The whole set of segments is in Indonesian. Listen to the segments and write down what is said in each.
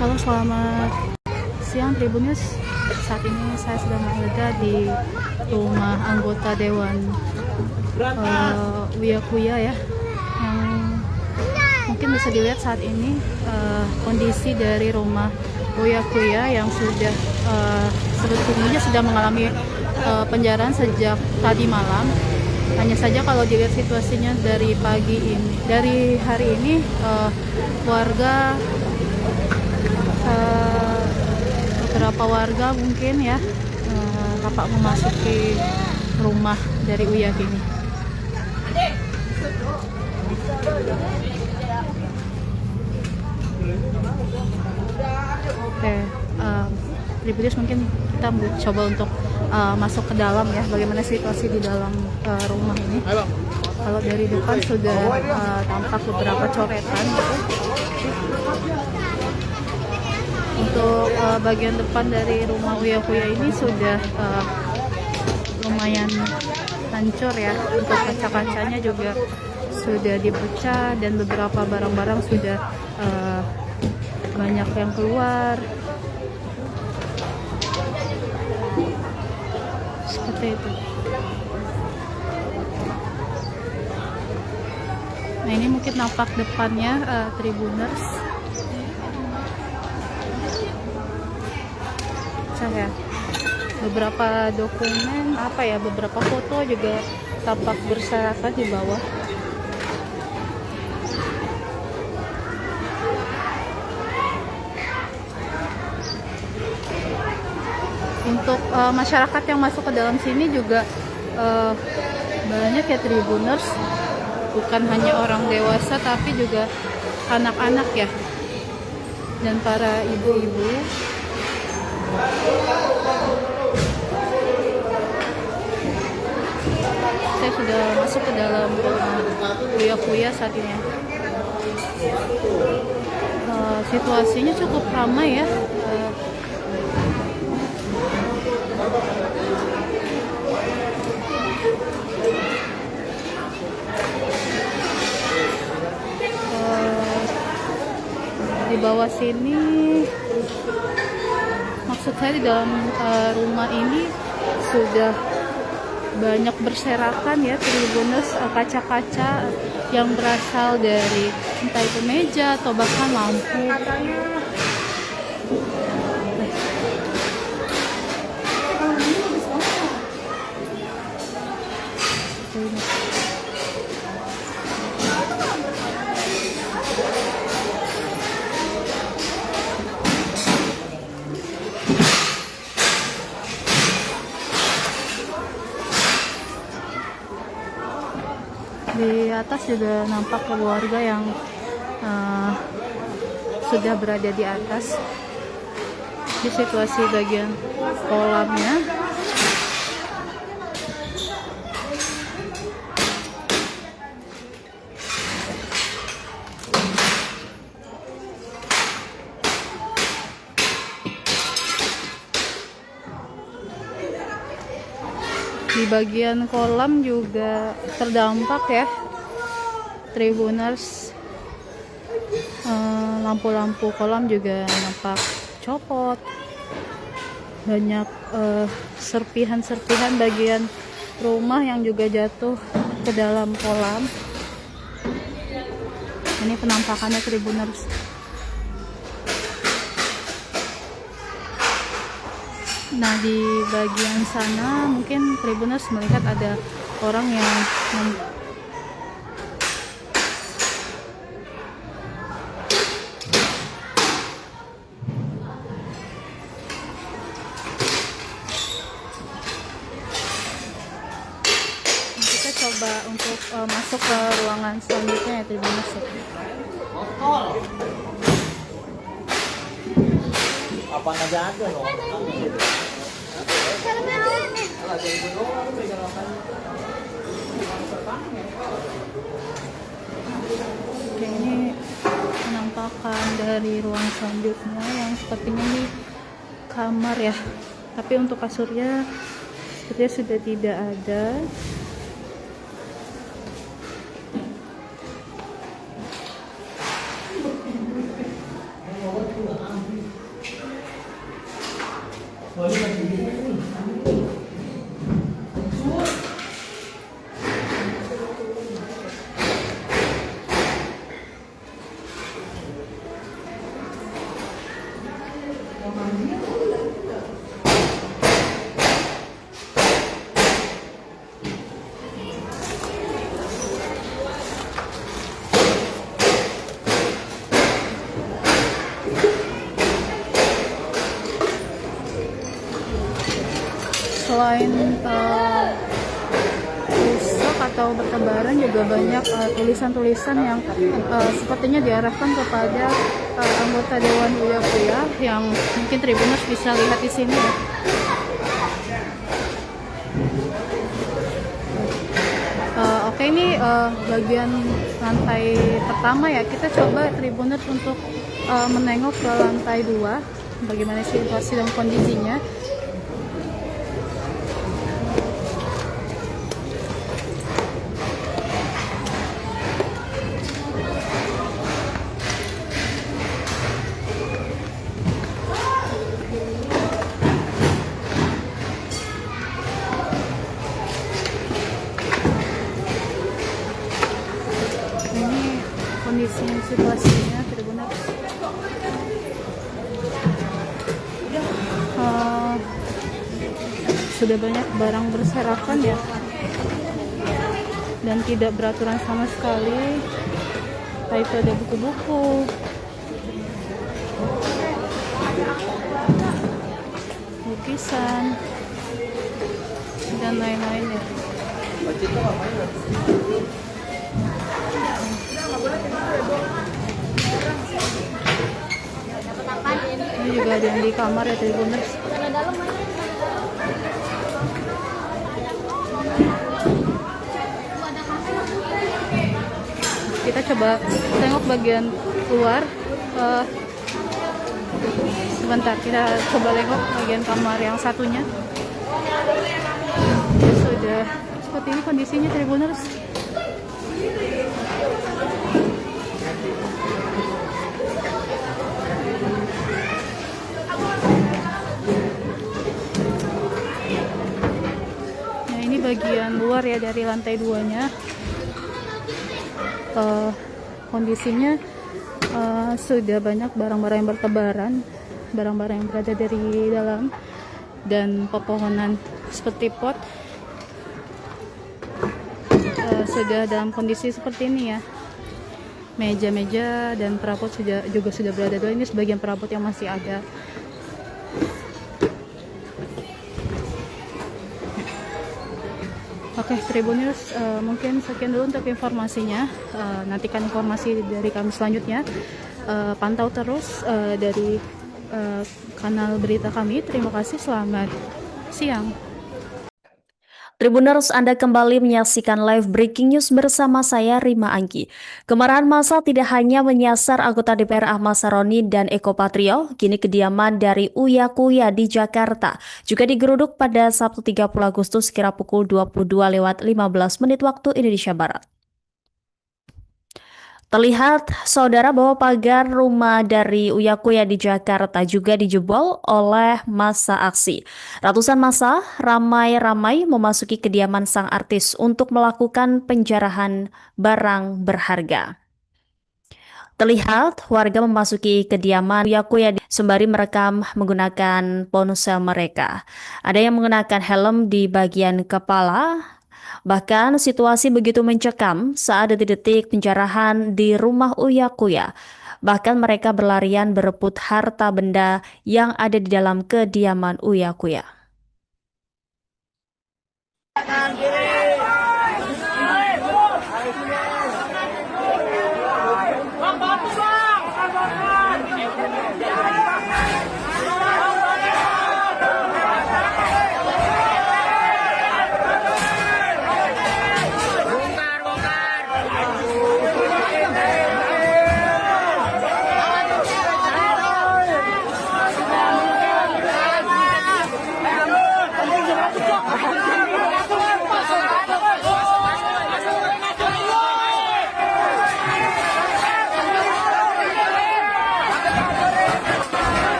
Halo, selamat siang Tribunnews. Saat ini saya sedang berada di rumah anggota Dewan Uyakuya ya, yang mungkin bisa dilihat saat ini kondisi dari rumah Uyakuya yang sudah sebetulnya sudah mengalami penjarahan sejak tadi malam. Hanya saja kalau dilihat situasinya dari hari ini, warga beberapa warga mungkin ya dapat memasuki rumah dari Uyak ini. Oke, Tribunnews mungkin kita coba untuk masuk ke dalam ya, bagaimana situasi di dalam rumah ini. Kalau dari depan sudah tampak beberapa coretan gitu. Untuk bagian depan dari rumah Uyakuya ini sudah lumayan hancur ya. Untuk kaca-kacanya juga sudah dipecah dan beberapa barang-barang sudah banyak yang keluar. Seperti itu. Nah, ini mungkin nampak depannya Tribuners. Ya, beberapa dokumen beberapa foto juga tampak berserakan di bawah. Untuk masyarakat yang masuk ke dalam sini juga banyak ya Tribuners, bukan hanya orang dewasa tapi juga anak-anak ya, dan para ibu-ibu. Saya sudah masuk ke dalam Uyakuya saat ini. Situasinya cukup ramai ya. Di bawah sini, maksud saya di dalam rumah ini sudah banyak berserakan ya Tribunneus, kaca-kaca yang berasal dari entah itu meja atau bahkan lampu. Di atas juga nampak keluarga yang sudah berada di atas. Di situasi bagian kolamnya, di bagian kolam juga terdampak ya Tribuners. Lampu-lampu kolam juga nampak copot. Banyak serpihan-serpihan bagian rumah yang juga jatuh ke dalam kolam. Ini penampakannya Tribuners. Nah, di bagian sana mungkin Tribunneus melihat ada orang yang kita coba untuk masuk ke ruangan selanjutnya ya Tribunneus. Apa aja ada loh. Oke, ini penampakan dari ruang selanjutnya yang sepertinya ini kamar ya, tapi untuk kasurnya sepertinya sudah tidak ada. Selain rusak atau bertebaran, juga banyak tulisan-tulisan yang sepertinya diarahkan kepada anggota Dewan Uya-Kuya yang mungkin Tribuners bisa lihat di sini ya. Oke, ini bagian lantai pertama ya. Kita coba Tribuners untuk menengok ke lantai 2, bagaimana situasi dan kondisinya. Kondisi situasinya Tribuners, sudah banyak barang berserakan ya, dan tidak beraturan sama sekali. Itu ada buku-buku, lukisan, dan lain-lainnya. Ini juga ada yang di kamar ya Tribuners. Kita coba tengok bagian luar. Sebentar, kita coba tengok bagian kamar yang satunya. Ya, sudah seperti ini kondisinya Tribuners. Bagian luar ya dari lantai 2-nya. Kondisinya sudah banyak barang-barang yang bertebaran, barang-barang yang berada dari dalam, dan pepohonan seperti pot sudah dalam kondisi seperti ini ya. Meja-meja dan perabot juga sudah berada. Ini sebagian perabot yang masih ada. Oke, Tribuners, mungkin sekian dulu untuk informasinya. Nantikan informasi dari kami selanjutnya. Pantau terus dari kanal berita kami. Terima kasih, selamat siang. Tribuners, Anda kembali menyaksikan live breaking news bersama saya Rima Anggi. Kemarahan massa tidak hanya menyasar anggota DPR Ahmad Saroni dan Eko Patrio, kini kediaman dari Uya-Kuya di Jakarta juga digeruduk pada Sabtu 30 Agustus kira pukul 22:15 waktu Indonesia Barat. Terlihat, saudara, bahwa pagar rumah dari Uya-Kuya di Jakarta juga dijebol oleh massa aksi. Ratusan massa ramai-ramai memasuki kediaman sang artis untuk melakukan penjarahan barang berharga. Terlihat, warga memasuki kediaman Uya-Kuya sembari merekam menggunakan ponsel mereka. Ada yang mengenakan helm di bagian kepala. Bahkan situasi begitu mencekam saat detik-detik penjarahan di rumah Uya-Kuya. Bahkan mereka berlarian berebut harta benda yang ada di dalam kediaman Uya-Kuya.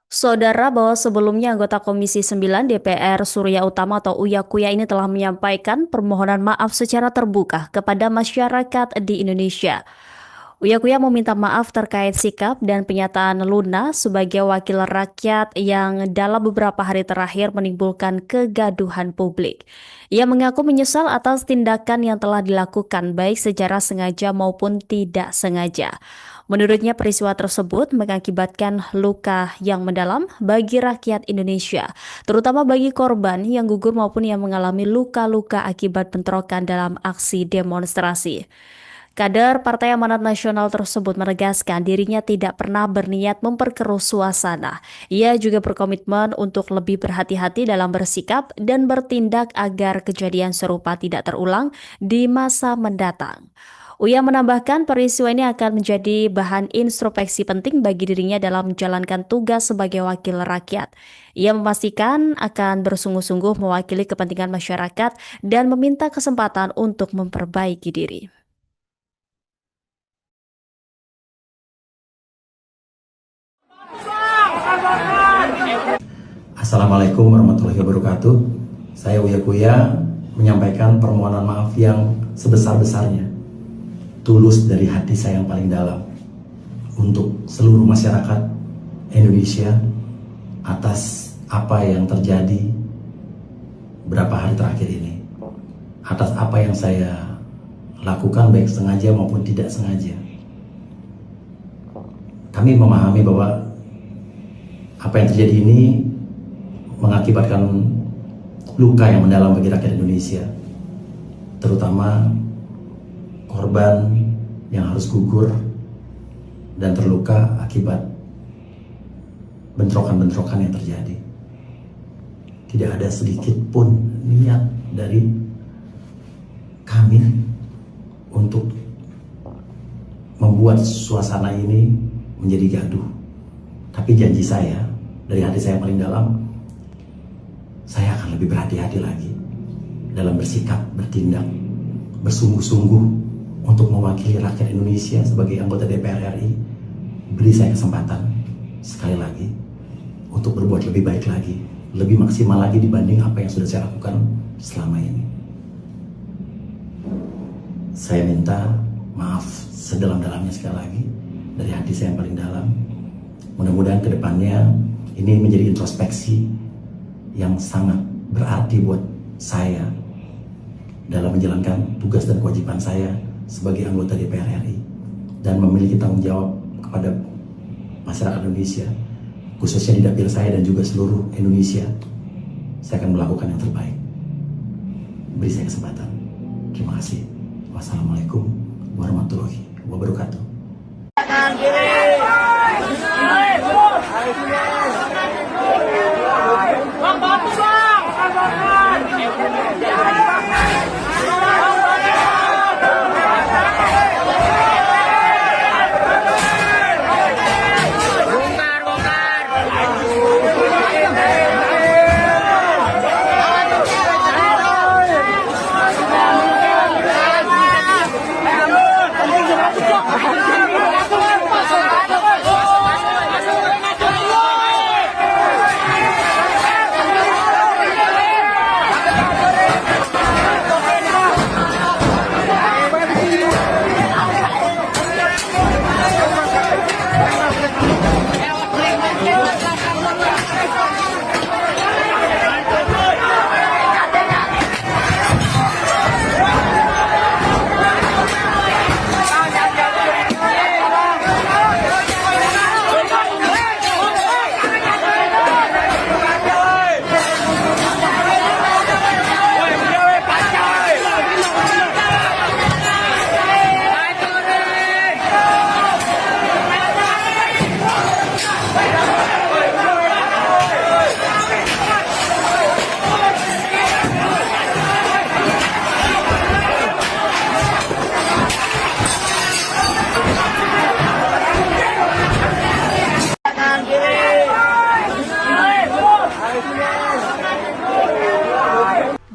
Saudara, bahwa sebelumnya anggota Komisi 9 DPR Surya Utama atau Uya Kuya ini telah menyampaikan permohonan maaf secara terbuka kepada masyarakat di Indonesia. Uya Kuya meminta maaf terkait sikap dan pernyataan Luna sebagai wakil rakyat yang dalam beberapa hari terakhir menimbulkan kegaduhan publik. Ia mengaku menyesal atas tindakan yang telah dilakukan baik secara sengaja maupun tidak sengaja. Menurutnya peristiwa tersebut mengakibatkan luka yang mendalam bagi rakyat Indonesia, terutama bagi korban yang gugur maupun yang mengalami luka-luka akibat bentrokan dalam aksi demonstrasi. Kader Partai Amanat Nasional tersebut menegaskan dirinya tidak pernah berniat memperkeruh suasana. Ia juga berkomitmen untuk lebih berhati-hati dalam bersikap dan bertindak agar kejadian serupa tidak terulang di masa mendatang. Uya menambahkan peristiwa ini akan menjadi bahan introspeksi penting bagi dirinya dalam menjalankan tugas sebagai wakil rakyat. Ia memastikan akan bersungguh-sungguh mewakili kepentingan masyarakat dan meminta kesempatan untuk memperbaiki diri. Assalamualaikum warahmatullahi wabarakatuh. Saya Uya Kuya menyampaikan permohonan maaf yang sebesar-besarnya, tulus dari hati saya yang paling dalam, untuk seluruh masyarakat Indonesia atas apa yang terjadi beberapa hari terakhir ini, atas apa yang saya lakukan baik sengaja maupun tidak sengaja. Kami memahami bahwa apa yang terjadi ini mengakibatkan luka yang mendalam bagi rakyat Indonesia, terutama korban yang harus gugur dan terluka akibat bentrokan-bentrokan yang terjadi. Tidak ada sedikit pun niat dari kami untuk membuat suasana ini menjadi gaduh. Tapi janji saya, dari hati saya paling dalam, saya akan lebih berhati-hati lagi dalam bersikap, bertindak, bersungguh-sungguh untuk mewakili rakyat Indonesia sebagai anggota DPR RI. Beri saya kesempatan sekali lagi untuk berbuat lebih baik lagi, lebih maksimal lagi dibanding apa yang sudah saya lakukan selama ini. Saya minta maaf sedalam-dalamnya sekali lagi dari hati saya yang paling dalam. Mudah-mudahan ke depannya ini menjadi introspeksi yang sangat berarti buat saya dalam menjalankan tugas dan kewajiban saya sebagai anggota DPR RI dan memiliki tanggung jawab kepada masyarakat Indonesia, khususnya di dapil saya dan juga seluruh Indonesia. Saya akan melakukan yang terbaik. Beri saya kesempatan. Terima kasih. Wassalamualaikum warahmatullahi wabarakatuh.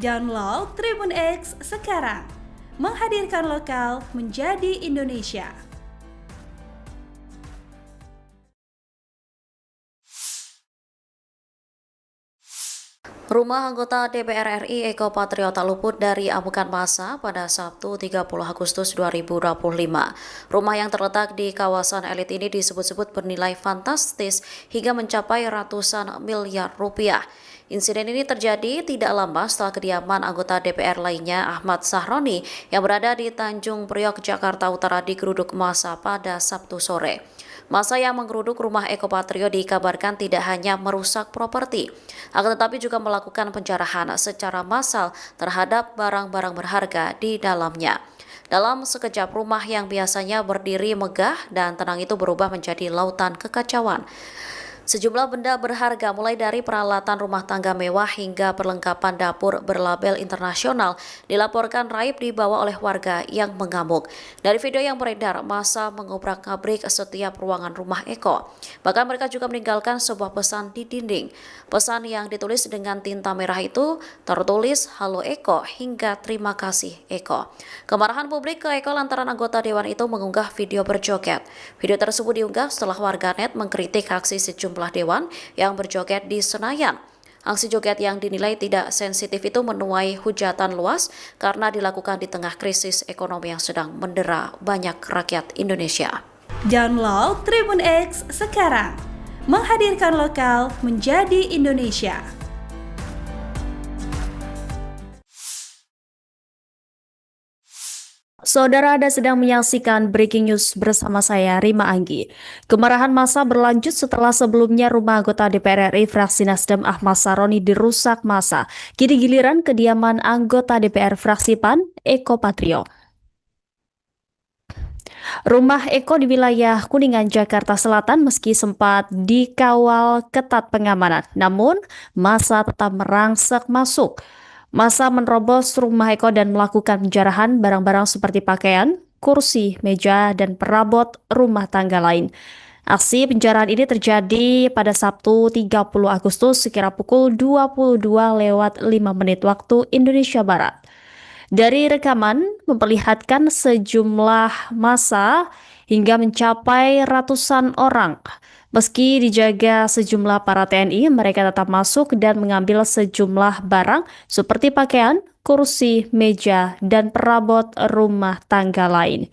Download Tribun X sekarang, menghadirkan lokal menjadi Indonesia. Rumah anggota DPR RI Eko Patrio tak luput dari amukan massa pada Sabtu 30 Agustus 2025. Rumah yang terletak di kawasan elit ini disebut-sebut bernilai fantastis hingga mencapai ratusan miliar rupiah. Insiden ini terjadi tidak lama setelah kediaman anggota DPR lainnya Ahmad Sahroni yang berada di Tanjung Priok, Jakarta Utara digeruduk massa pada Sabtu sore. Massa yang menggeruduk rumah Eko Patrio dikabarkan tidak hanya merusak properti, akan tetapi juga melakukan penjarahan secara massal terhadap barang-barang berharga di dalamnya. Dalam sekejap, rumah yang biasanya berdiri megah dan tenang itu berubah menjadi lautan kekacauan. Sejumlah benda berharga mulai dari peralatan rumah tangga mewah hingga perlengkapan dapur berlabel internasional dilaporkan raib dibawa oleh warga yang mengamuk. Dari video yang beredar, massa mengobrak-abrik setiap ruangan rumah Eko. Bahkan mereka juga meninggalkan sebuah pesan di dinding. Pesan yang ditulis dengan tinta merah itu tertulis "Halo Eko" hingga "Terima kasih Eko". Kemarahan publik ke Eko lantaran anggota dewan itu mengunggah video berjoget. Video tersebut diunggah setelah warganet mengkritik aksi sejumlah dewan yang berjoget di Senayan. Aksi joget yang dinilai tidak sensitif itu menuai hujatan luas karena dilakukan di tengah krisis ekonomi yang sedang mendera banyak rakyat Indonesia. Download Tribun X sekarang, menghadirkan lokal menjadi Indonesia. Saudara, Anda sedang menyaksikan Breaking News bersama saya, Rima Anggi. Kemarahan massa berlanjut setelah sebelumnya rumah anggota DPR RI fraksi Nasdem Ahmad Sahroni dirusak massa. Kini giliran kediaman anggota DPR fraksi PAN, Eko Patrio. Rumah Eko di wilayah Kuningan, Jakarta Selatan meski sempat dikawal ketat pengamanan, namun massa tetap merangsek masuk. Massa menerobos rumah Eko dan melakukan penjarahan barang-barang seperti pakaian, kursi, meja, dan perabot rumah tangga lain. Aksi penjarahan ini terjadi pada Sabtu 30 Agustus sekira pukul 22:05 waktu Indonesia Barat. Dari rekaman memperlihatkan sejumlah massa hingga mencapai ratusan orang. Meski dijaga sejumlah para TNI, mereka tetap masuk dan mengambil sejumlah barang seperti pakaian, kursi, meja, dan perabot rumah tangga lain.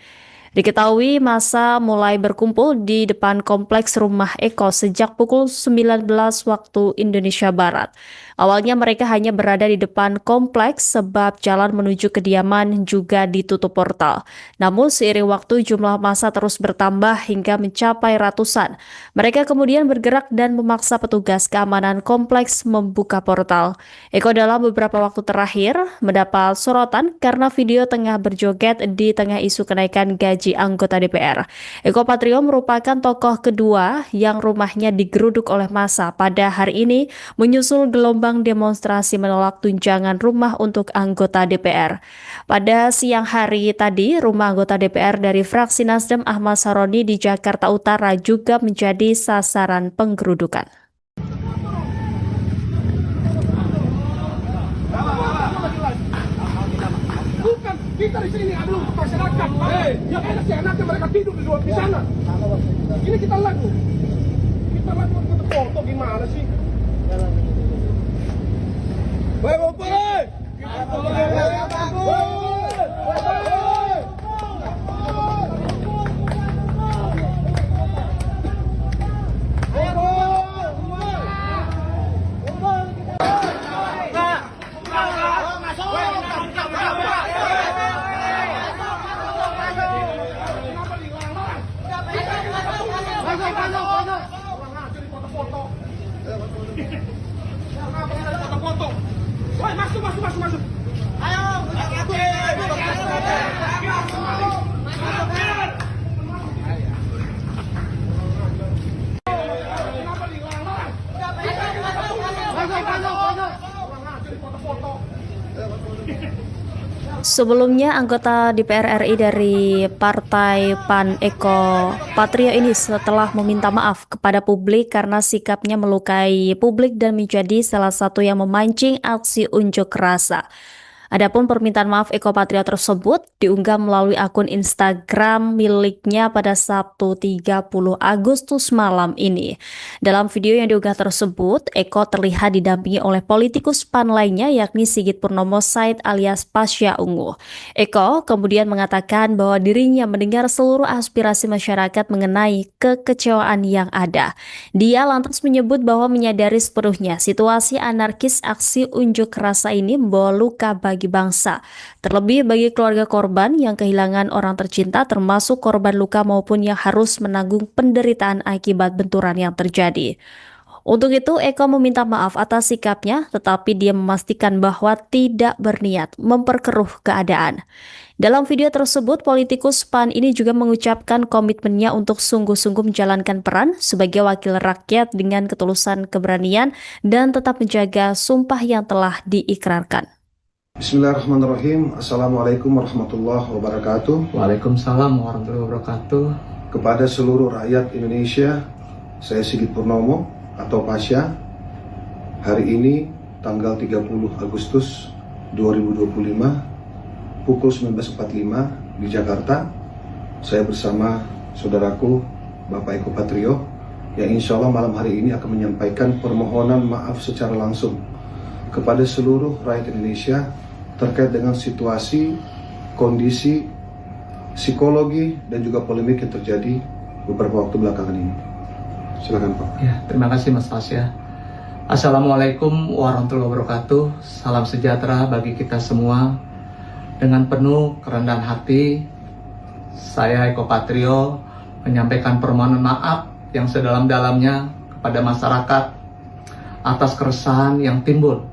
Diketahui massa mulai berkumpul di depan kompleks rumah Eko sejak pukul 19 waktu Indonesia Barat. Awalnya mereka hanya berada di depan kompleks sebab jalan menuju kediaman juga ditutup portal. Namun seiring waktu jumlah massa terus bertambah hingga mencapai ratusan. Mereka kemudian bergerak dan memaksa petugas keamanan kompleks membuka portal. Eko dalam beberapa waktu terakhir mendapat sorotan karena video tengah berjoget di tengah isu kenaikan gaji anggota DPR. Eko Patrio merupakan tokoh kedua yang rumahnya digeruduk oleh massa pada hari ini menyusul gelombang demonstrasi menolak tunjangan rumah untuk anggota DPR. Pada siang hari tadi, rumah anggota DPR dari fraksi Nasdem Ahmad Sahroni di Jakarta Utara juga menjadi sasaran penggerudukan. Bukan kita di sini adalah masyarakat. Yang enak sih anaknya mereka tidur di luar di sana. Ini kita lagu untuk foto gimana sih? Baik, baik. Masuk. Ayo. Sebelumnya, anggota DPR RI dari Partai PAN Eko Patrio ini setelah meminta maaf kepada publik karena sikapnya melukai publik dan menjadi salah satu yang memancing aksi unjuk rasa. Adapun permintaan maaf Eko Patrio tersebut diunggah melalui akun Instagram miliknya pada Sabtu 30 Agustus malam ini. Dalam video yang diunggah tersebut, Eko terlihat didampingi oleh politikus PAN lainnya yakni Sigit Purnomo Said alias Pasha Ungu. Eko kemudian mengatakan bahwa dirinya mendengar seluruh aspirasi masyarakat mengenai kekecewaan yang ada. Dia lantas menyebut bahwa menyadari sepenuhnya situasi anarkis aksi unjuk rasa ini membawa luka bagi bangsa, terlebih bagi keluarga korban yang kehilangan orang tercinta termasuk korban luka maupun yang harus menanggung penderitaan akibat benturan yang terjadi. Untuk itu, Eko meminta maaf atas sikapnya, tetapi dia memastikan bahwa tidak berniat memperkeruh keadaan. Dalam video tersebut, politikus PAN ini juga mengucapkan komitmennya untuk sungguh-sungguh menjalankan peran sebagai wakil rakyat dengan ketulusan keberanian dan tetap menjaga sumpah yang telah diikrarkan. Bismillahirrahmanirrahim. Assalamualaikum warahmatullahi wabarakatuh. Waalaikumsalam warahmatullahi wabarakatuh. Kepada seluruh rakyat Indonesia, saya Sigit Purnomo atau Pasha. Hari ini tanggal 30 Agustus 2025 pukul 19.45 di Jakarta, saya bersama saudaraku Bapak Eko Patrio yang insya Allah malam hari ini akan menyampaikan permohonan maaf secara langsung kepada seluruh rakyat Indonesia terkait dengan situasi, kondisi, psikologi, dan juga polemik yang terjadi beberapa waktu belakangan ini. Silakan Pak. Ya, terima kasih Mas Pasha. Assalamualaikum warahmatullahi wabarakatuh. Salam sejahtera bagi kita semua. Dengan penuh kerendahan hati, saya Eko Patrio menyampaikan permohonan maaf yang sedalam-dalamnya kepada masyarakat atas keresahan yang timbul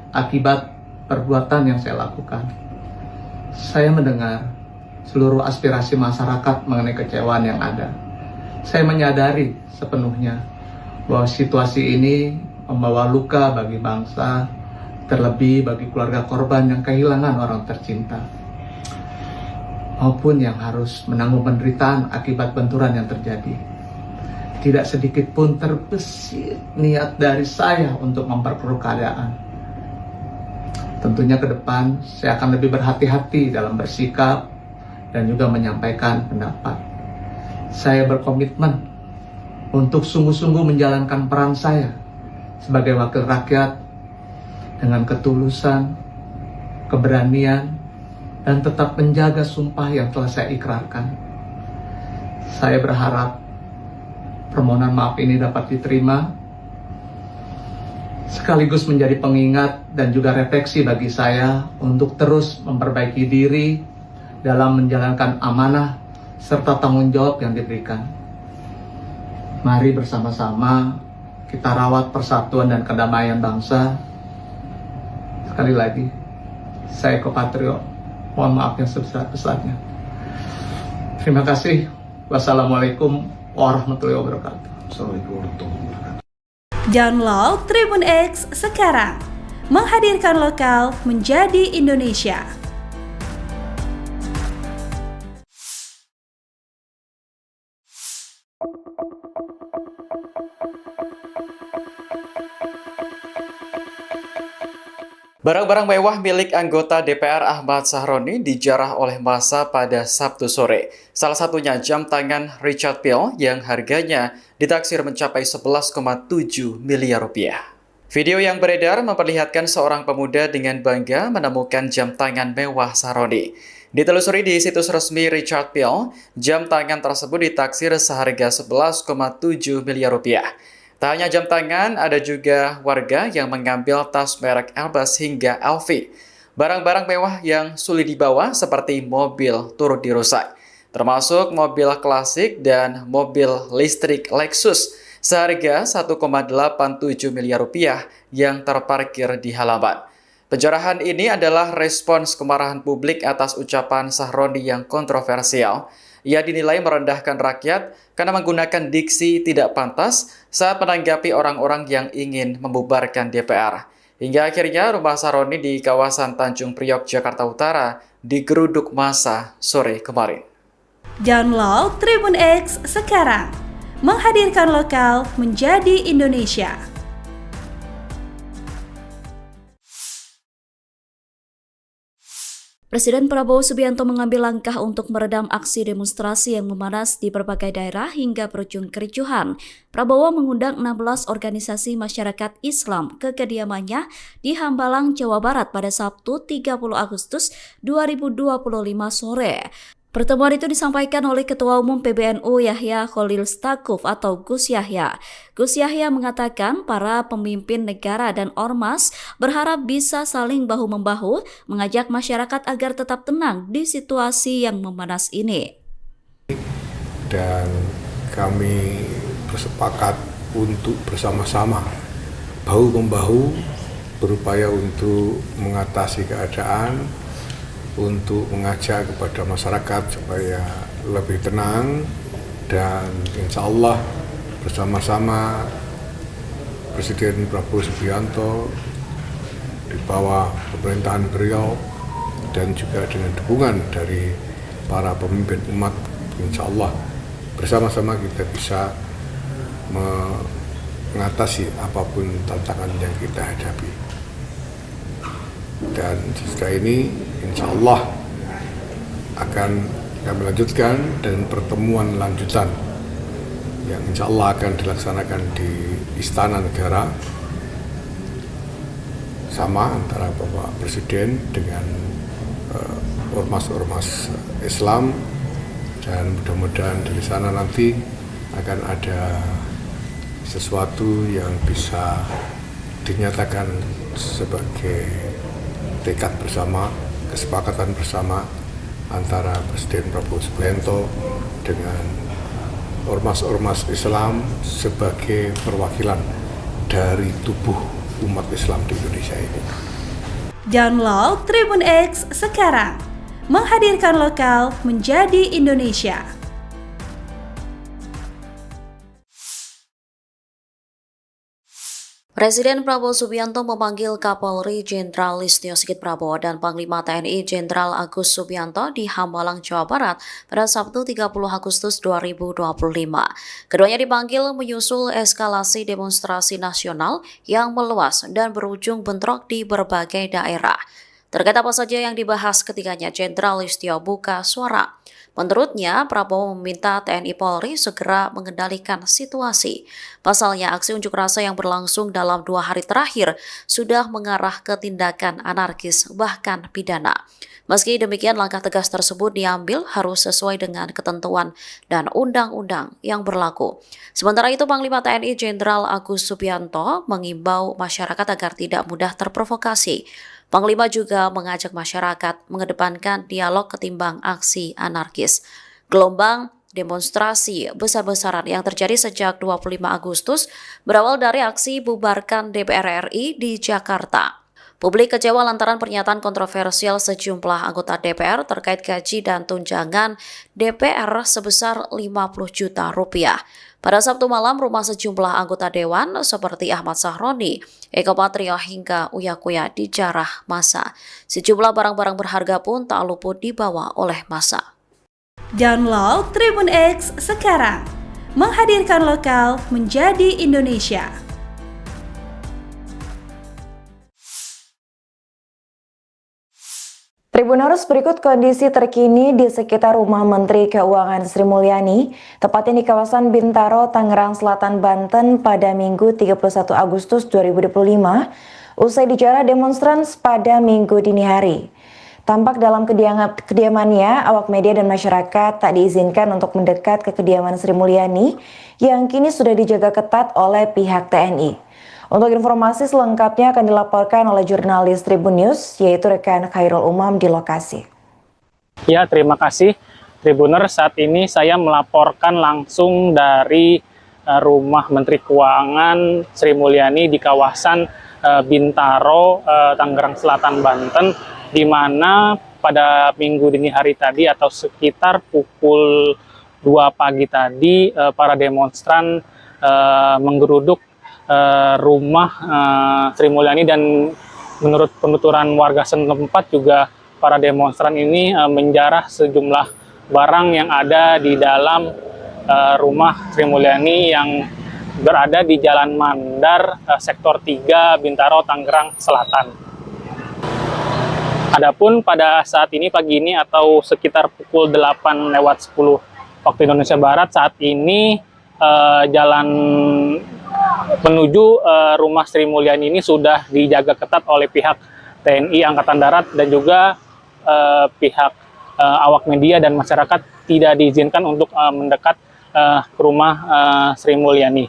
akibat perbuatan yang saya lakukan. Saya mendengar seluruh aspirasi masyarakat mengenai kecewaan yang ada. Saya menyadari sepenuhnya bahwa situasi ini membawa luka bagi bangsa, terlebih bagi keluarga korban yang kehilangan orang tercinta, maupun yang harus menanggung penderitaan akibat benturan yang terjadi. Tidak sedikit pun terbesit niat dari saya untuk memperkeruh keadaan. Tentunya ke depan saya akan lebih berhati-hati dalam bersikap dan juga menyampaikan pendapat. Saya berkomitmen untuk sungguh-sungguh menjalankan peran saya sebagai wakil rakyat dengan ketulusan, keberanian, dan tetap menjaga sumpah yang telah saya ikrarkan. Saya berharap permohonan maaf ini dapat diterima, sekaligus menjadi pengingat dan juga refleksi bagi saya untuk terus memperbaiki diri dalam menjalankan amanah serta tanggung jawab yang diberikan. Mari bersama-sama kita rawat persatuan dan kedamaian bangsa. Sekali lagi, saya Eko Patrio, mohon maaf yang sebesar-besarnya. Terima kasih. Wassalamualaikum warahmatullahi wabarakatuh. Assalamualaikum warahmatullahi wabarakatuh. Download Tribun X sekarang, menghadirkan lokal menjadi Indonesia. Barang-barang mewah milik anggota DPR Ahmad Sahroni dijarah oleh massa pada Sabtu sore. Salah satunya jam tangan Richard Mille yang harganya ditaksir mencapai 11,7 miliar rupiah. Video yang beredar memperlihatkan seorang pemuda dengan bangga menemukan jam tangan mewah Sahroni. Ditelusuri di situs resmi Richard Mille, jam tangan tersebut ditaksir seharga 11,7 miliar rupiah. Tak hanya jam tangan, ada juga warga yang mengambil tas merek Elbas hingga LV. Barang-barang mewah yang sulit dibawa seperti mobil turut dirusak, termasuk mobil klasik dan mobil listrik Lexus seharga 1,87 miliar rupiah yang terparkir di halaman. Penjarahan ini adalah respons kemarahan publik atas ucapan Sahroni yang kontroversial. Ia dinilai merendahkan rakyat karena menggunakan diksi tidak pantas saat menanggapi orang-orang yang ingin membubarkan DPR. Hingga akhirnya rumah Sahroni di kawasan Tanjung Priok, Jakarta Utara digeruduk massa sore kemarin. Download Tribun X sekarang, menghadirkan lokal menjadi Indonesia. Presiden Prabowo Subianto mengambil langkah untuk meredam aksi demonstrasi yang memanas di berbagai daerah hingga berujung kericuhan. Prabowo mengundang 16 organisasi masyarakat Islam ke kediamannya di Hambalang, Jawa Barat pada Sabtu 30 Agustus 2025 sore. Pertemuan itu disampaikan oleh Ketua Umum PBNU Yahya Khalil Stakuf atau Gus Yahya. Gus Yahya mengatakan para pemimpin negara dan ormas berharap bisa saling bahu-membahu mengajak masyarakat agar tetap tenang di situasi yang memanas ini. Dan kami bersepakat untuk bersama-sama bahu-membahu berupaya untuk mengatasi keadaan, untuk mengajak kepada masyarakat supaya lebih tenang, dan insya Allah bersama-sama Presiden Prabowo Subianto di bawah pemerintahan beliau dan juga dengan dukungan dari para pemimpin umat, insya Allah bersama-sama kita bisa mengatasi apapun tantangan yang kita hadapi. Dan setelah ini insya Allah akan kami lanjutkan dan pertemuan lanjutan yang insya Allah akan dilaksanakan di Istana Negara sama antara Bapak Presiden dengan ormas-ormas Islam, dan mudah-mudahan dari sana nanti akan ada sesuatu yang bisa dinyatakan sebagai tekad bersama, kesepakatan bersama antara Presiden Prabowo Subianto dengan ormas-ormas Islam sebagai perwakilan dari tubuh umat Islam di Indonesia ini. Download Tribun X sekarang, menghadirkan lokal menjadi Indonesia. Presiden Prabowo Subianto memanggil Kapolri Jenderal Listio Sigit Prabowo dan Panglima TNI Jenderal Agus Subianto di Hambalang, Jawa Barat pada Sabtu 30 Agustus 2025. Keduanya dipanggil menyusul eskalasi demonstrasi nasional yang meluas dan berujung bentrok di berbagai daerah. Terkait apa saja yang dibahas ketiganya, Jenderal Listio buka suara. Menurutnya, Prabowo meminta TNI Polri segera mengendalikan situasi. Pasalnya, aksi unjuk rasa yang berlangsung dalam 2 hari terakhir sudah mengarah ke tindakan anarkis, bahkan pidana. Meski demikian, langkah tegas tersebut diambil harus sesuai dengan ketentuan dan undang-undang yang berlaku. Sementara itu, Panglima TNI Jenderal Agus Subianto mengimbau masyarakat agar tidak mudah terprovokasi. Panglima juga mengajak masyarakat mengedepankan dialog ketimbang aksi anarkis. Gelombang demonstrasi besar-besaran yang terjadi sejak 25 Agustus berawal dari aksi bubarkan DPR RI di Jakarta. Publik kecewa lantaran pernyataan kontroversial sejumlah anggota DPR terkait gaji dan tunjangan DPR sebesar 50 juta rupiah. Pada Sabtu malam, rumah sejumlah anggota dewan seperti Ahmad Sahroni, Eko Patrio hingga Uya Kuya dijarah massa. Sejumlah barang-barang berharga pun tak luput dibawa oleh massa. Download Tribun X sekarang, menghadirkan lokal menjadi Indonesia. Tribuners, berikut kondisi terkini di sekitar rumah Menteri Keuangan Sri Mulyani, tepatnya di kawasan Bintaro, Tangerang Selatan, Banten pada Minggu 31 Agustus 2025, usai dijarah demonstran pada Minggu dini hari. Tampak dalam kediamannya, awak media dan masyarakat tak diizinkan untuk mendekat ke kediaman Sri Mulyani yang kini sudah dijaga ketat oleh pihak TNI. Untuk informasi selengkapnya akan dilaporkan oleh jurnalis Tribun News, yaitu rekan Khairul Umam di lokasi. Ya, terima kasih Tribuner. Saat ini saya melaporkan langsung dari rumah Menteri Keuangan Sri Mulyani di kawasan Bintaro, Tangerang Selatan, Banten, di mana pada minggu dini hari tadi atau sekitar pukul 2 pagi tadi para demonstran menggeruduk rumah Sri Mulyani, dan menurut penuturan warga setempat juga para demonstran ini menjarah sejumlah barang yang ada di dalam rumah Sri Mulyani yang berada di Jalan Mandar, Sektor 3, Bintaro, Tangerang Selatan. Adapun pada saat ini pagi ini atau sekitar pukul 8:10 waktu Indonesia Barat, saat ini jalan menuju rumah Sri Mulyani ini sudah dijaga ketat oleh pihak TNI Angkatan Darat dan juga pihak awak media dan masyarakat tidak diizinkan untuk mendekat ke rumah Sri Mulyani.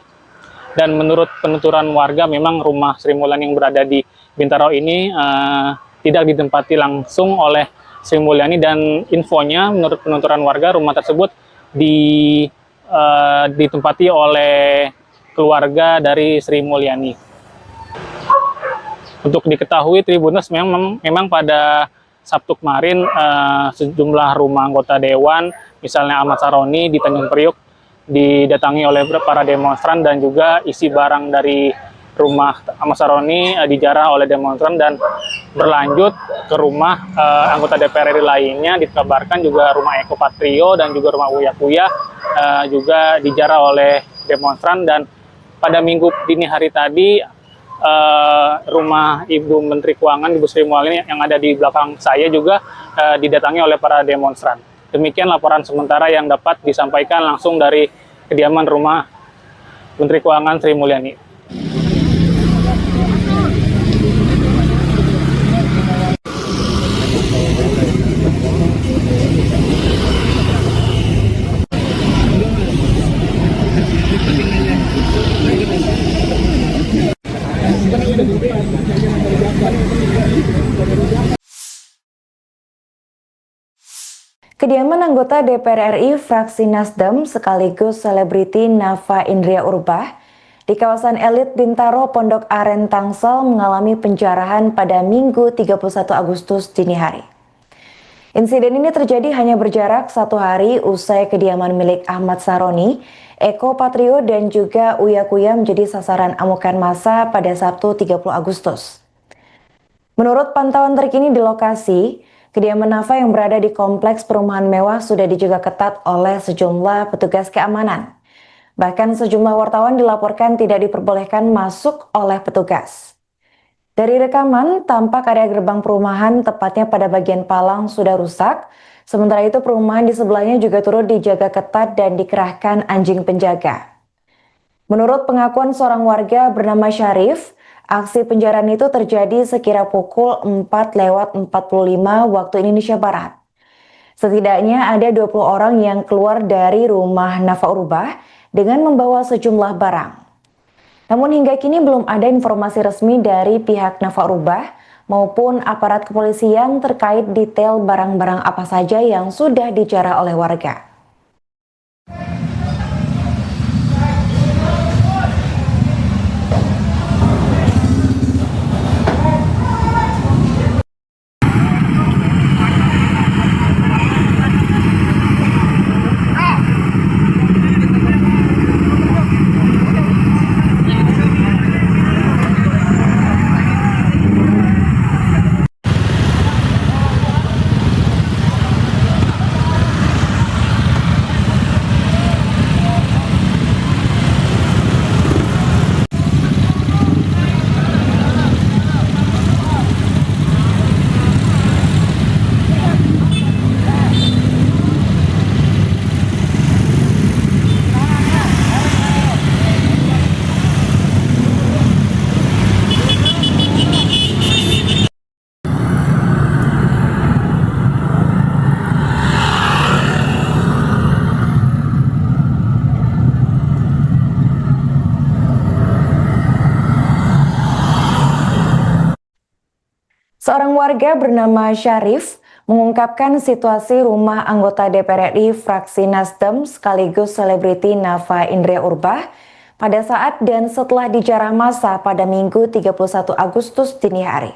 Dan menurut penuturan warga, memang rumah Sri Mulyani yang berada di Bintaro ini tidak ditempati langsung oleh Sri Mulyani, dan infonya menurut penuturan warga rumah tersebut ditempati oleh keluarga dari Sri Mulyani. Untuk diketahui Tribuners, memang pada Sabtu kemarin sejumlah rumah anggota dewan, misalnya Ahmad Saroni di Tanjung Priuk, didatangi oleh para demonstran, dan juga isi barang dari rumah Ahmad Saroni dijarah oleh demonstran dan berlanjut ke rumah anggota DPR RI lainnya. Dikabarkan juga rumah Eko Patrio dan juga rumah Uya Kuya juga dijarah oleh demonstran. Dan pada minggu dini hari tadi rumah Ibu Menteri Keuangan, Ibu Sri Mulyani yang ada di belakang saya juga didatangi oleh para demonstran. Demikian laporan sementara yang dapat disampaikan langsung dari kediaman rumah Menteri Keuangan Sri Mulyani. Kediaman anggota DPR RI fraksi Nasdem sekaligus selebriti Nafa Indria Urbah di kawasan elit Bintaro, Pondok Aren, Tangsel mengalami penjarahan pada Minggu 31 Agustus dini hari. Insiden ini terjadi hanya berjarak 1 hari usai kediaman milik Ahmad Saroni, Eko Patrio dan juga Uya Kuya menjadi sasaran amukan massa pada Sabtu 30 Agustus. Menurut pantauan terkini di lokasi, kediaman Nafa yang berada di kompleks perumahan mewah sudah dijaga ketat oleh sejumlah petugas keamanan. Bahkan sejumlah wartawan dilaporkan tidak diperbolehkan masuk oleh petugas. Dari rekaman, tampak area gerbang perumahan tepatnya pada bagian palang sudah rusak. Sementara itu perumahan di sebelahnya juga turut dijaga ketat dan dikerahkan anjing penjaga. Menurut pengakuan seorang warga bernama Syarif, aksi penjarahan itu terjadi sekira pukul 4:45 waktu Indonesia Barat. Setidaknya ada 20 orang yang keluar dari rumah Nafa Urbah dengan membawa sejumlah barang. Namun hingga kini belum ada informasi resmi dari pihak Nafa Urbah maupun aparat kepolisian terkait detail barang-barang apa saja yang sudah dijarah oleh warga. Seorang warga bernama Syarif mengungkapkan situasi rumah anggota DPR RI fraksi Nasdem sekaligus selebriti Nafa Indria Urbah pada saat dan setelah dijarah massa pada Minggu 31 Agustus dini hari.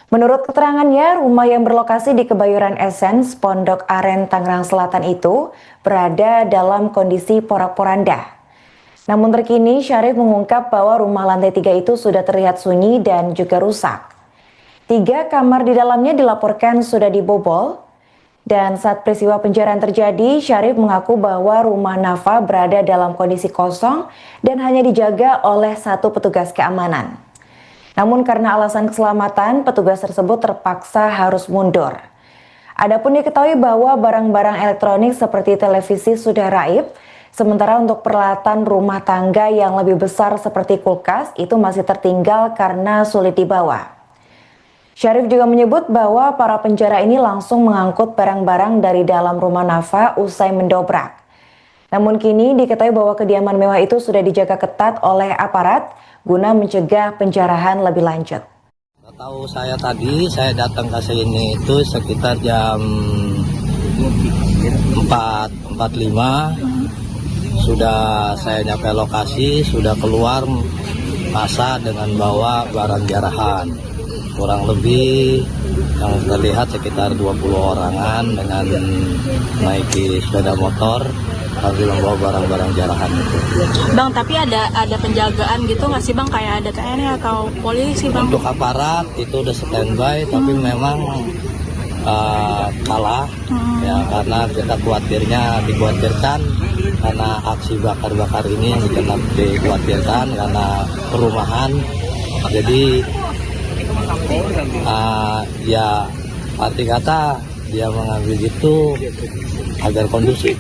Menurut keterangannya, rumah yang berlokasi di Kebayoran Essence, Pondok Aren, Tangerang Selatan itu berada dalam kondisi porak-poranda. Namun terkini Syarif mengungkap bahwa rumah lantai 3 itu sudah terlihat sunyi dan juga rusak. 3 kamar di dalamnya dilaporkan sudah dibobol, dan saat peristiwa penjarahan terjadi, Syarif mengaku bahwa rumah Nafa berada dalam kondisi kosong dan hanya dijaga oleh 1 petugas keamanan. Namun karena alasan keselamatan, petugas tersebut terpaksa harus mundur. Adapun diketahui bahwa barang-barang elektronik seperti televisi sudah raib, sementara untuk peralatan rumah tangga yang lebih besar seperti kulkas itu masih tertinggal karena sulit dibawa. Syarif juga menyebut bahwa para penjara ini langsung mengangkut barang-barang dari dalam rumah Nafa usai mendobrak. Namun kini diketahui bahwa kediaman mewah itu sudah dijaga ketat oleh aparat guna mencegah penjarahan lebih lanjut. Tahu saya datang ke sini itu sekitar jam 4.45. Sudah saya nyampe lokasi, sudah keluar masa dengan bawa barang jarahan. Kurang lebih yang terlihat sekitar 20 orangan dengan naiki sepeda motor sambil membawa barang-barang jarahan itu. Bang, tapi ada penjagaan gitu nggak sih Bang, kayak ada TNI atau polisi Bang? Untuk aparat itu udah standby, tapi memang kalah ya, karena kita dikhawatirkan karena aksi bakar-bakar ini yang dikhawatirkan karena perumahan. Jadi ya arti kata dia mengambil itu agar kondusif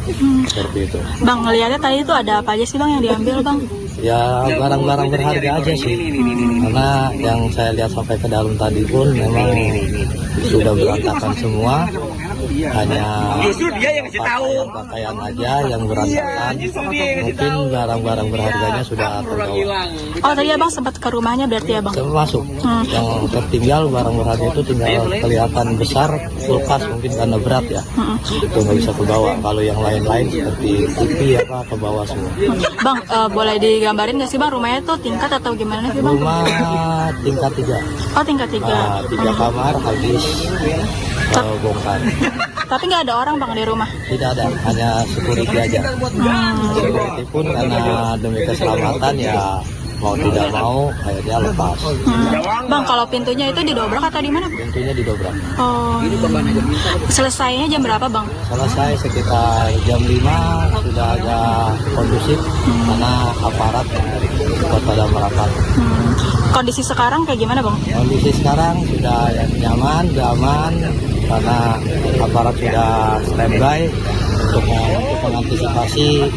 seperti itu. Bang, ngeliatnya tadi itu ada apa aja sih Bang yang diambil Bang? Ya barang-barang berharga aja sih, karena yang saya lihat sampai ke dalam tadi pun memang sudah berantakan semua, hanya pakaian aja yang berantakan. Mungkin barang-barang berharganya sudah terbawa. Oh tadi Abang sempat ke rumahnya berarti ya Bang? Termasuk yang tertinggal barang berharga itu tinggal kelihatan besar, kulkas mungkin karena berat ya, itu nggak bisa kebawa. Kalau yang lain-lain seperti TV apa ke bawah semua. Bang, boleh digambarin nggak sih Bang rumahnya tuh tingkat atau gimana sih Bang? Rumah tingkat 3. Oh tingkat 3. 3 kamar habis bongkar. Tapi nggak ada orang Bang di rumah? Tidak ada, hanya security aja. Security pun karena demi keselamatan ya mau tidak mau akhirnya lepas. Bang, kalau pintunya itu didobrak atau di mana? Pintunya didobrak. Oh. Selesainya jam berapa Bang? Selesai sekitar jam 5, sudah agak kondusif karena aparat pada merapat. Kondisi sekarang kayak gimana Bang? Kondisi sekarang sudah nyaman, aman karena aparat sudah standby untuk mengantisipasi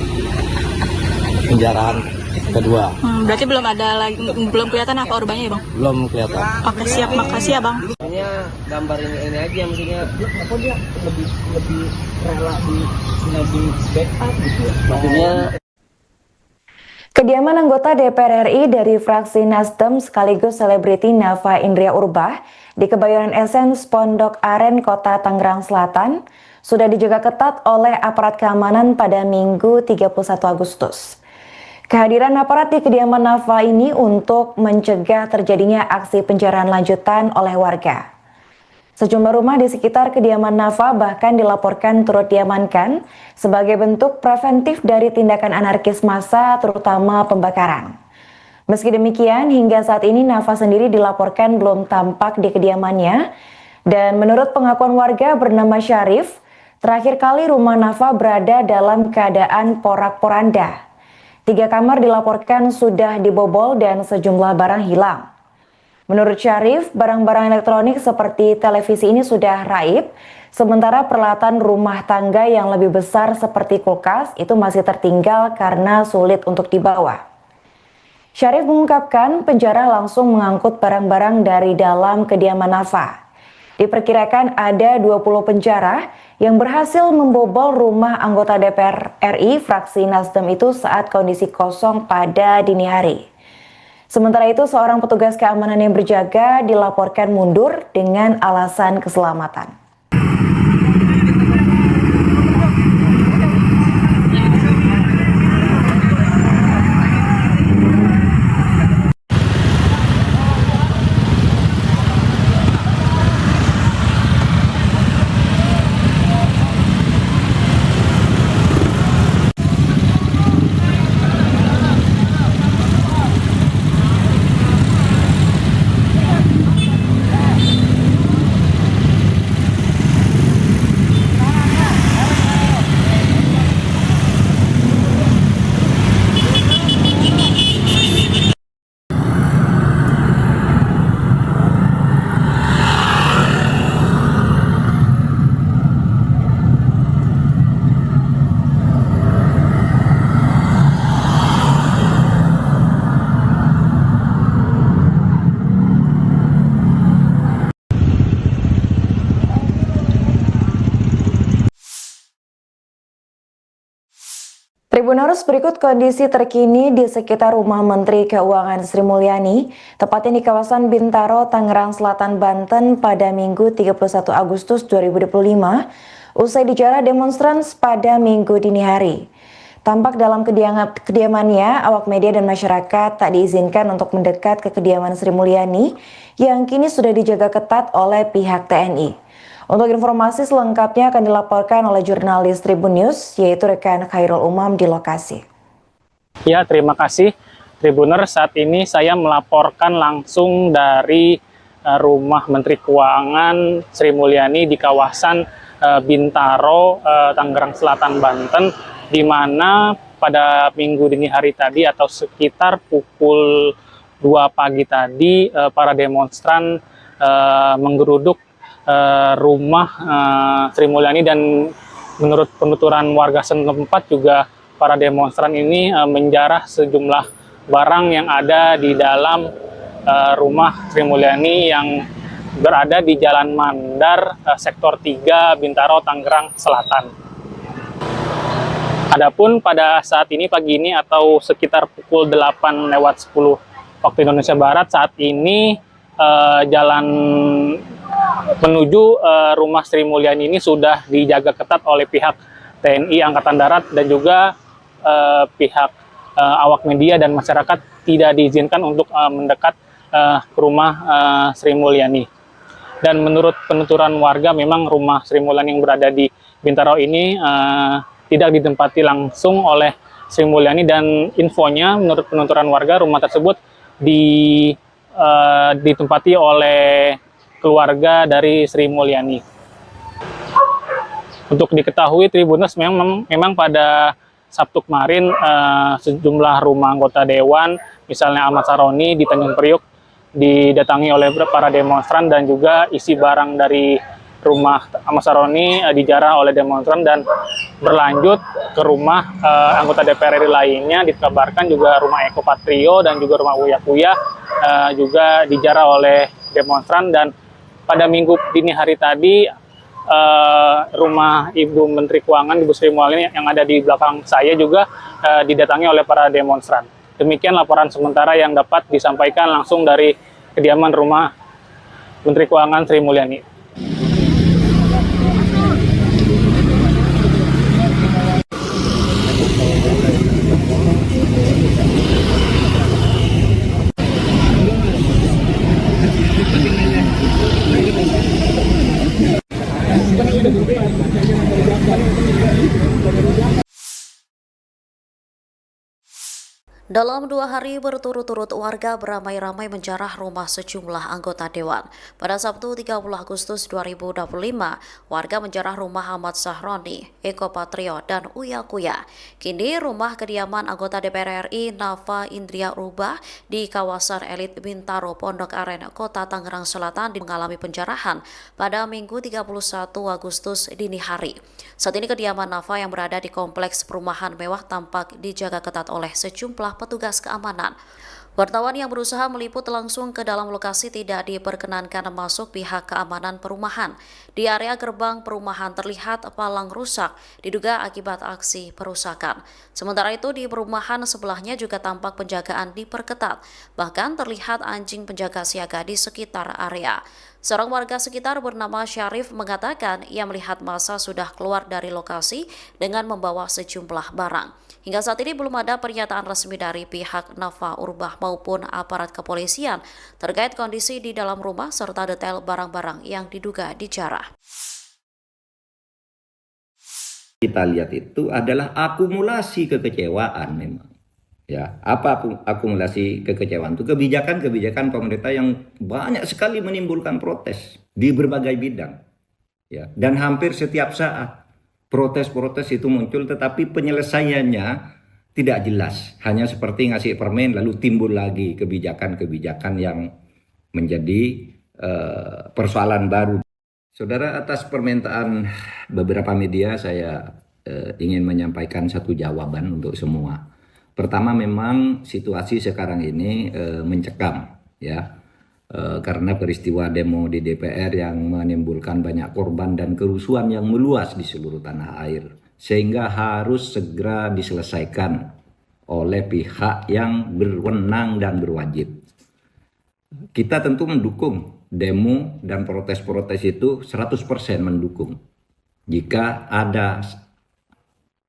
penjarahan kedua. Berarti belum kelihatan apa korbannya ya Bang? Belum kelihatan. Oke siap, makasih ya Bang. Maksudnya gambar ini aja, maksudnya apa dia lebih rela di backup gitu ya. Maksudnya Kediaman anggota DPR RI dari fraksi Nasdem sekaligus selebriti Nafa Indria Urbah di Kebayoran Essence Pondok Aren, Kota Tangerang Selatan sudah dijaga ketat oleh aparat keamanan pada Minggu 31 Agustus. Kehadiran aparat di kediaman Nafa ini untuk mencegah terjadinya aksi penjarahan lanjutan oleh warga. Sejumlah rumah di sekitar kediaman Nafa bahkan dilaporkan turut diamankan sebagai bentuk preventif dari tindakan anarkis massa, terutama pembakaran. Meski demikian, hingga saat ini Nafa sendiri dilaporkan belum tampak di kediamannya, dan menurut pengakuan warga bernama Syarif, terakhir kali rumah Nafa berada dalam keadaan porak-poranda. 3 kamar dilaporkan sudah dibobol dan sejumlah barang hilang. Menurut Syarif, barang-barang elektronik seperti televisi ini sudah raib, sementara peralatan rumah tangga yang lebih besar seperti kulkas itu masih tertinggal karena sulit untuk dibawa. Syarif mengungkapkan penjara langsung mengangkut barang-barang dari dalam kediaman Nafa. Diperkirakan ada 20 penjara yang berhasil membobol rumah anggota DPR RI fraksi Nasdem itu saat kondisi kosong pada dini hari. Sementara itu, seorang petugas keamanan yang berjaga dilaporkan mundur dengan alasan keselamatan. Tribuners, berikut kondisi terkini di sekitar rumah Menteri Keuangan Sri Mulyani, tepatnya di kawasan Bintaro, Tangerang Selatan, Banten pada Minggu 31 Agustus 2025, usai dijarah demonstran pada Minggu dini hari. Tampak dalam kediamannya, awak media dan masyarakat tak diizinkan untuk mendekat ke kediaman Sri Mulyani yang kini sudah dijaga ketat oleh pihak TNI. Untuk informasi selengkapnya akan dilaporkan oleh jurnalis Tribun News, yaitu rekan Khairul Umam di lokasi. Ya, terima kasih Tribuner. Saat ini saya melaporkan langsung dari rumah Menteri Keuangan Sri Mulyani di kawasan Bintaro, Tangerang Selatan, Banten, di mana pada minggu dini hari tadi atau sekitar pukul 2 pagi tadi para demonstran menggeruduk rumah Sri Mulyani, dan menurut penuturan warga setempat juga para demonstran ini menjarah sejumlah barang yang ada di dalam rumah Sri Mulyani yang berada di Jalan Mandar, Sektor 3, Bintaro, Tangerang Selatan. Adapun pada saat ini pagi ini atau sekitar pukul 8:10 waktu Indonesia Barat, saat ini jalan menuju rumah Sri Mulyani ini sudah dijaga ketat oleh pihak TNI Angkatan Darat dan juga pihak awak media dan masyarakat tidak diizinkan untuk mendekat ke rumah Sri Mulyani. Dan menurut penuturan warga, memang rumah Sri Mulyani yang berada di Bintaro ini tidak ditempati langsung oleh Sri Mulyani, dan infonya menurut penuturan warga rumah tersebut ditempati oleh keluarga dari Sri Mulyani. Untuk diketahui Tribuners, memang pada Sabtu kemarin sejumlah rumah anggota dewan, misalnya Ahmad Saroni di Tanjung Priuk, didatangi oleh para demonstran, dan juga isi barang dari rumah Ahmad Saroni dijarah oleh demonstran dan berlanjut ke rumah anggota DPR RI lainnya. Dikabarkan juga rumah Eko Patrio dan juga rumah Uya Kuya juga dijarah oleh demonstran. Dan pada minggu dini hari tadi rumah Ibu Menteri Keuangan, Ibu Sri Mulyani yang ada di belakang saya juga didatangi oleh para demonstran. Demikian laporan sementara yang dapat disampaikan langsung dari kediaman rumah Menteri Keuangan Sri Mulyani. Dalam 2 hari berturut-turut, warga beramai-ramai menjarah rumah sejumlah anggota dewan. Pada Sabtu 30 Agustus 2025, warga menjarah rumah Ahmad Saroni, Eko Patrio, dan Uya Kuya. Kini rumah kediaman anggota DPR RI Nafa Indria Rubah di kawasan elit Bintaro, Pondok Aren, Kota Tangerang Selatan mengalami penjarahan pada Minggu 31 Agustus dini hari. Saat ini kediaman Nafa yang berada di kompleks perumahan mewah tampak dijaga ketat oleh sejumlah petugas keamanan. Wartawan yang berusaha meliput langsung ke dalam lokasi tidak diperkenankan masuk pihak keamanan perumahan. Di area gerbang perumahan terlihat palang rusak, diduga akibat aksi perusakan. Sementara itu di perumahan sebelahnya juga tampak penjagaan diperketat. Bahkan terlihat anjing penjaga siaga di sekitar area. Seorang warga sekitar bernama Syarif mengatakan ia melihat massa sudah keluar dari lokasi dengan membawa sejumlah barang. Hingga saat ini belum ada pernyataan resmi dari pihak Nafa Urbah maupun aparat kepolisian terkait kondisi di dalam rumah serta detail barang-barang yang diduga dijarah. Kita lihat itu adalah akumulasi kekecewaan memang. Ya, apa akumulasi kekecewaan itu? Kebijakan-kebijakan pemerintah yang banyak sekali menimbulkan protes di berbagai bidang. Ya, dan hampir setiap saat protes-protes itu muncul, tetapi penyelesaiannya tidak jelas. Hanya seperti ngasih permen lalu timbul lagi kebijakan-kebijakan yang menjadi persoalan baru. Saudara, atas permintaan beberapa media saya ingin menyampaikan satu jawaban untuk semua. Pertama, memang situasi sekarang ini mencekam, ya, karena peristiwa demo di DPR yang menimbulkan banyak korban dan kerusuhan yang meluas di seluruh tanah air. sehingga harus segera diselesaikan oleh pihak yang berwenang dan berwajib. Kita tentu mendukung demo dan protes-protes itu 100% mendukung. Jika ada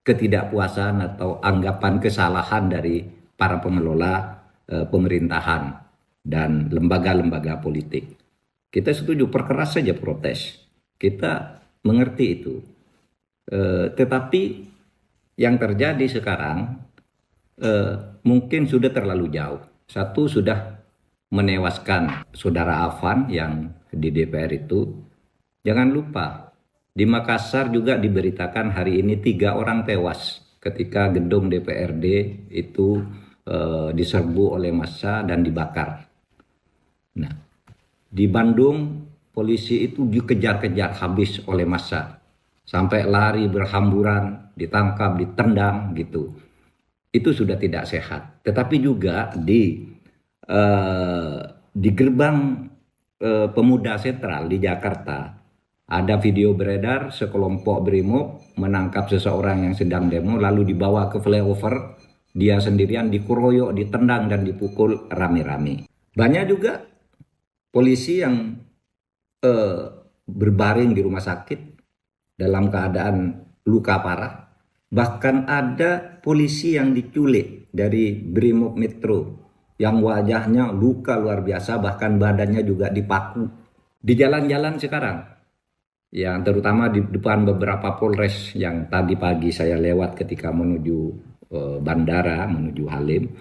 ketidakpuasan atau anggapan kesalahan dari para pengelola pemerintahan dan lembaga-lembaga politik, kita setuju, perkeras saja protes. Kita mengerti itu. Tetapi yang terjadi sekarang mungkin sudah terlalu jauh. Satu, sudah menewaskan saudara Afan yang di DPR itu. Jangan lupa, di Makassar juga diberitakan hari ini 3 orang tewas ketika gedung DPRD itu diserbu oleh massa dan dibakar. Nah, di Bandung polisi itu dikejar-kejar habis oleh massa. Sampai lari berhamburan, ditangkap, ditendang gitu. Itu sudah tidak sehat. Tetapi juga di gerbang Pemuda Sentral di Jakarta ada video beredar sekelompok brimob menangkap seseorang yang sedang demo lalu dibawa ke flyover, dia sendirian dikeroyok, ditendang dan dipukul rame-rame. Banyak juga polisi yang berbaring di rumah sakit dalam keadaan luka parah. Bahkan ada polisi yang diculik dari Brimob Metro yang wajahnya luka luar biasa, bahkan badannya juga dipaku. Di jalan-jalan sekarang, yang terutama di depan beberapa polres yang tadi pagi saya lewat ketika menuju bandara, menuju Halim,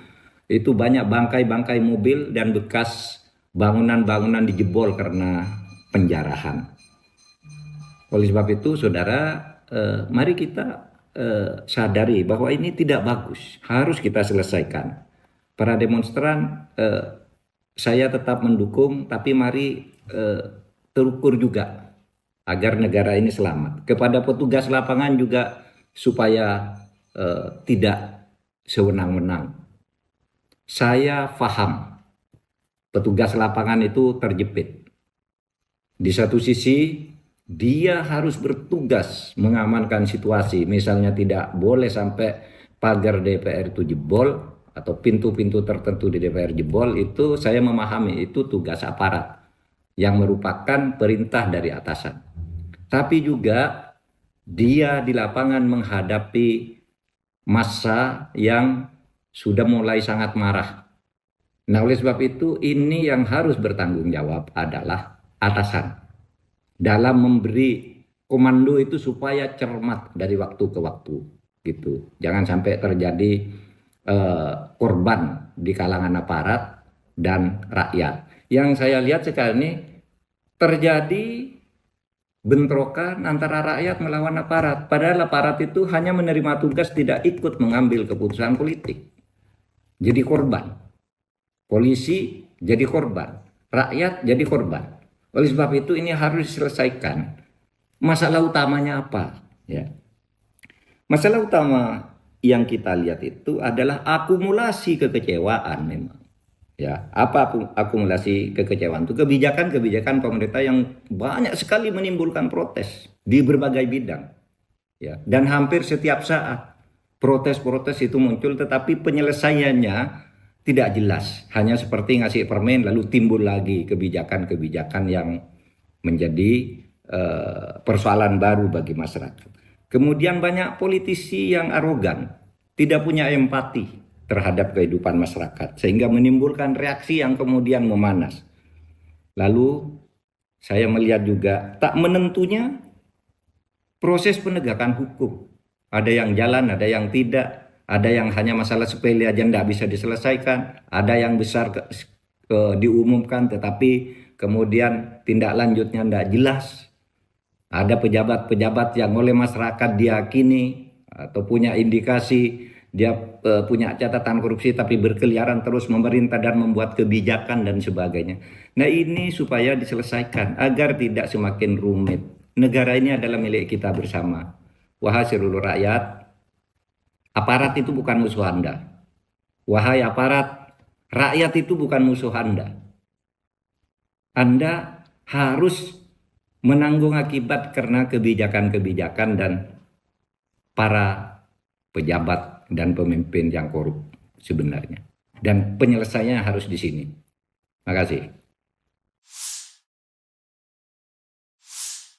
itu banyak bangkai-bangkai mobil dan bekas bangunan-bangunan dijebol karena penjarahan. Oleh sebab itu, saudara, mari kita sadari bahwa ini tidak bagus, harus kita selesaikan. Para demonstran, saya tetap mendukung, tapi mari terukur juga agar negara ini selamat. Kepada petugas lapangan juga supaya tidak sewenang-wenang. Saya paham petugas lapangan itu terjepit. Di satu sisi, dia harus bertugas mengamankan situasi. Misalnya tidak boleh sampai pagar DPR itu jebol atau pintu-pintu tertentu di DPR jebol. Itu saya memahami, itu tugas aparat yang merupakan perintah dari atasan. Tapi juga dia di lapangan menghadapi massa yang sudah mulai sangat marah. Nah, oleh sebab itu ini yang harus bertanggung jawab adalah atasan dalam memberi komando itu supaya cermat dari waktu ke waktu gitu. Jangan sampai terjadi korban di kalangan aparat dan rakyat. Yang saya lihat sekarang ini terjadi bentrokan antara rakyat melawan aparat. Padahal aparat itu hanya menerima tugas, tidak ikut mengambil keputusan politik. Jadi korban. Polisi jadi korban. Rakyat jadi korban. Oleh sebab itu ini harus diselesaikan. Masalah utamanya apa? Ya. Masalah utama yang kita lihat itu adalah akumulasi kekecewaan memang. Ya, apa akumulasi kekecewaan itu? Kebijakan-kebijakan pemerintah yang banyak sekali menimbulkan protes di berbagai bidang. Ya, dan hampir setiap saat protes-protes itu muncul, tetapi penyelesaiannya tidak jelas, hanya seperti ngasih permen lalu timbul lagi kebijakan-kebijakan yang menjadi persoalan baru bagi masyarakat. Kemudian banyak politisi yang arogan, tidak punya empati terhadap kehidupan masyarakat, sehingga menimbulkan reaksi yang kemudian memanas. Lalu saya melihat juga tak menentunya proses penegakan hukum. Ada yang jalan, ada yang tidak. Ada yang hanya masalah sepele aja tidak bisa diselesaikan. Ada yang besar diumumkan tetapi kemudian tindak lanjutnya tidak jelas. Ada pejabat-pejabat yang oleh masyarakat diyakini atau punya indikasi dia punya catatan korupsi tapi berkeliaran terus memerintah dan membuat kebijakan dan sebagainya. Nah, ini supaya diselesaikan agar tidak semakin rumit. Negara ini adalah milik kita bersama. Wahai seluruh rakyat, aparat itu bukan musuh Anda. Wahai aparat, rakyat itu bukan musuh Anda. Anda harus menanggung akibat karena kebijakan-kebijakan dan para pejabat dan pemimpin yang korup sebenarnya. Dan penyelesaiannya harus di sini. Terima kasih.